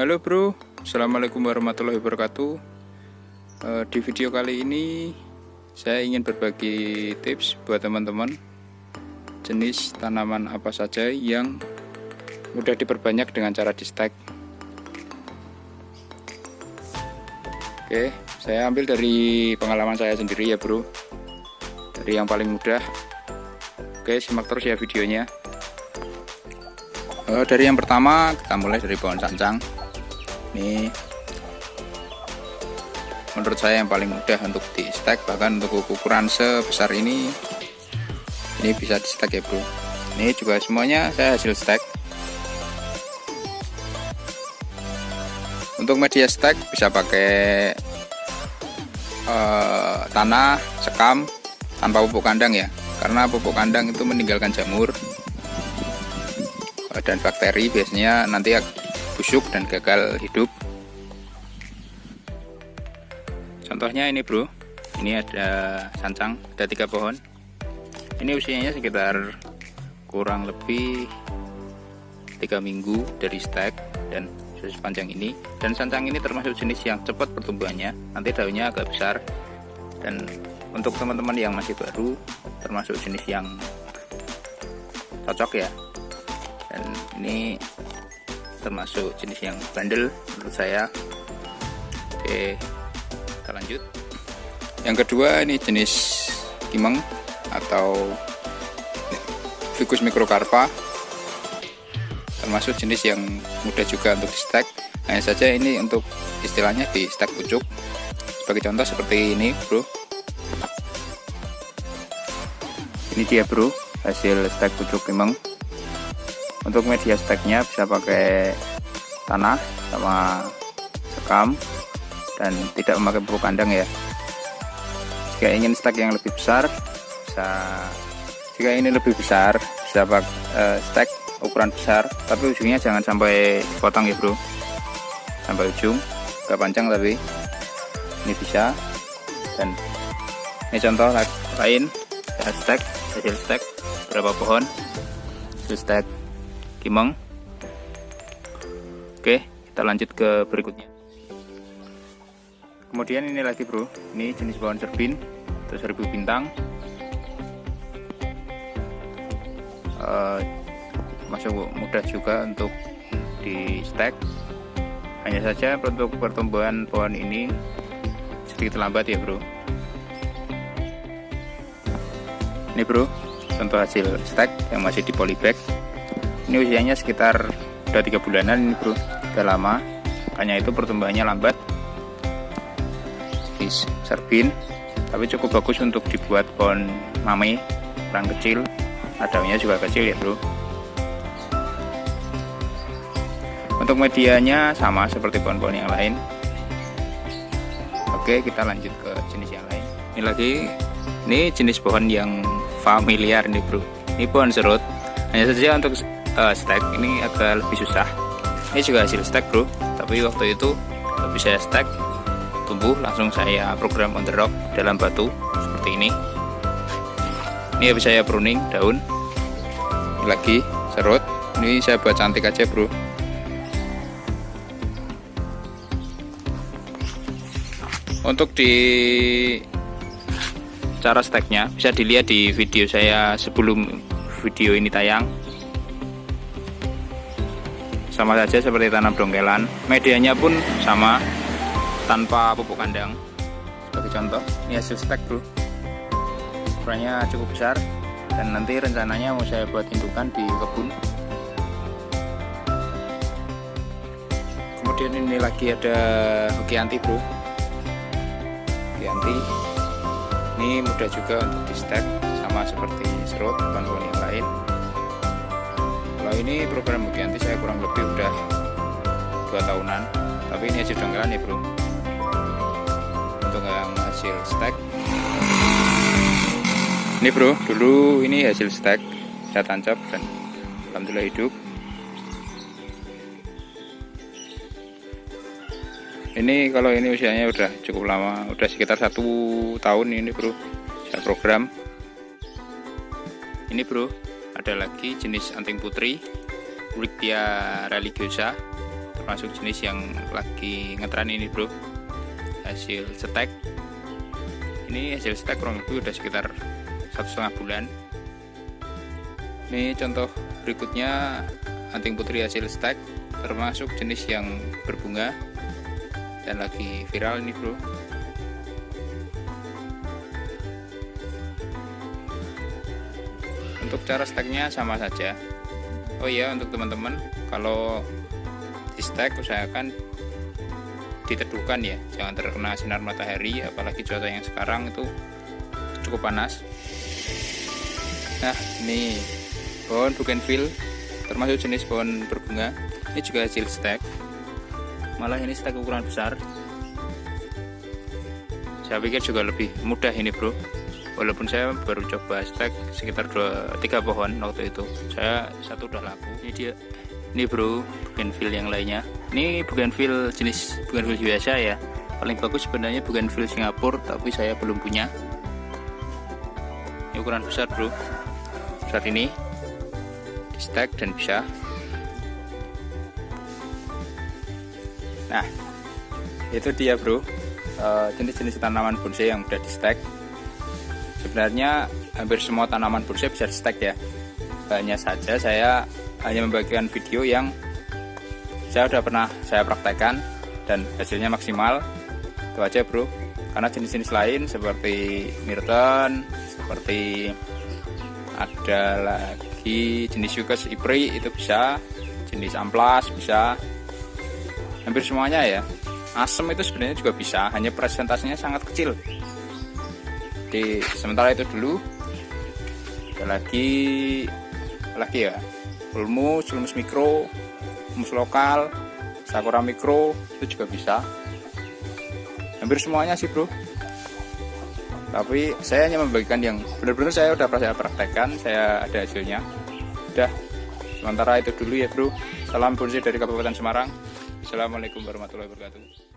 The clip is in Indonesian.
Halo bro, assalamualaikum warahmatullahi wabarakatuh. Di video kali ini saya ingin berbagi tips buat teman-teman jenis tanaman apa saja yang mudah diperbanyak dengan cara di stack. Oke, saya ambil dari pengalaman saya sendiri ya bro, dari yang paling mudah. Oke, simak terus ya videonya. Dari yang pertama kita mulai dari pohon sancang. Ini menurut saya yang paling mudah untuk di stack, bahkan untuk ukuran sebesar ini bisa di stack ya bro. Ini juga semuanya saya hasil stack. Untuk media stack bisa pakai tanah, sekam, tanpa pupuk kandang ya, karena pupuk kandang itu meninggalkan jamur dan bakteri, biasanya nanti busuk dan gagal hidup. Contohnya ini bro, ini ada sancang, ada 3 pohon. Ini usianya sekitar kurang lebih 3 minggu dari stack dan sepanjang ini. Dan sancang ini termasuk jenis yang cepat pertumbuhannya, nanti daunnya agak besar. Dan untuk teman-teman yang masih baru, termasuk jenis yang cocok ya. Dan ini termasuk jenis yang bandel menurut saya. Oke, kita lanjut. Yang kedua ini jenis kimeng atau Ficus microcarpa, termasuk jenis yang mudah juga untuk di stack. Hanya saja ini untuk istilahnya di stack pucuk. Sebagai contoh seperti ini bro, ini dia bro hasil stack pucuk kimeng. Untuk media stacknya bisa pakai tanah sama sekam dan tidak memakai pupuk kandang ya. Jika ingin stack yang lebih besar, jika ini lebih besar bisa pakai stack ukuran besar, tapi ujungnya jangan sampai potong ya bro, sampai ujung, gak panjang tapi ini bisa. Dan ini contoh lain hasil stack berapa pohon hasil stack kimeng. Oke, kita lanjut ke berikutnya. Kemudian ini lagi bro, ini jenis pohon serbin atau serbu bintang. Masuk mudah juga untuk di stack. Hanya saja untuk pertumbuhan pohon ini sedikit lambat ya bro. Ini bro, contoh hasil stack yang masih di polybag. Ini usianya sekitar udah 3 bulanan ini bro, udah lama. Hanya itu pertumbuhannya lambat. Ini serbin, tapi cukup bagus untuk dibuat pohon mame, ukuran kecil. Daunnya juga kecil ya bro. Untuk medianya sama seperti pohon-pohon yang lain. Oke, kita lanjut ke jenis yang lain. Ini lagi, ini jenis pohon yang familiar nih bro. Ini pohon serut. Hanya saja untuk stack ini agak lebih susah. Ini juga hasil stack bro, tapi waktu itu habis saya stack tumbuh, langsung saya program on the rock dalam batu seperti ini. Ini habis saya pruning daun. Ini lagi serut, ini saya buat cantik aja bro. Untuk di cara stacknya bisa dilihat di video saya sebelum video ini tayang. Sama saja seperti tanam dongkelan, medianya pun sama, tanpa pupuk kandang. Sebagai contoh, ini hasil stack bro, ukurannya cukup besar, dan nanti rencananya mau saya buat indukan di kebun. Kemudian ini lagi ada hokianti bro. Hokianti ini mudah juga untuk di stack, sama seperti serut, pohon-pohon yang lain. Kalau ini program hokianti saya kurang lebih udah 2 tahunan, tapi ini hasil dongkelan ya bro. Untuk yang hasil stack ini bro, dulu ini hasil stack saya tancap dan alhamdulillah hidup. Ini kalau ini usianya udah cukup lama, udah sekitar 1 tahun ini bro saya program. Ini bro, ada lagi jenis anting putri, Urictia religiosa, termasuk jenis yang lagi ngetren ini bro. Hasil stek ini, hasil stek kurang lebih udah sekitar 1,5 bulan. Ini contoh berikutnya anting putri hasil stek, termasuk jenis yang berbunga dan lagi viral ini bro. Untuk cara steknya sama saja. Oh iya, untuk teman-teman kalau di stek usahakan diteduhkan ya, jangan terkena sinar matahari, apalagi cuaca yang sekarang itu cukup panas. Nah, ini pohon bougainville termasuk jenis pohon berbunga, ini juga hasil stek, malah ini stek ukuran besar. Saya pikir juga lebih mudah ini bro, walaupun saya baru coba stek sekitar 2-3 pohon waktu itu, saya satu udah laku. Ini dia, ini bro bougainville yang lainnya. Ini bougainville jenis bougainville biasa ya, paling bagus sebenarnya bougainville Singapura, tapi saya belum punya. Ini ukuran besar bro, saat ini di stek dan bisa. Nah itu dia bro, jenis-jenis tanaman bonsai yang udah di stek. Sebenarnya hampir semua tanaman bonsai bisa di stek ya, hanya saja saya hanya membagikan video yang saya udah pernah saya praktekkan dan hasilnya maksimal. Itu aja bro, karena jenis-jenis lain seperti myrton, seperti ada lagi jenis Fucus ipri itu bisa, jenis amplas bisa, hampir semuanya ya. Asem itu sebenarnya juga bisa, hanya presentasinya sangat kecil. Di sementara itu dulu ada lagi ya, ulmus mikro, ulmus lokal, sakura mikro itu juga bisa. Hampir semuanya sih bro, tapi saya hanya membagikan yang benar-benar saya udah pernah saya praktekkan, saya ada hasilnya. Udah, sementara itu dulu ya bro. Salam bonsai dari Kabupaten Semarang. Assalamualaikum warahmatullahi wabarakatuh.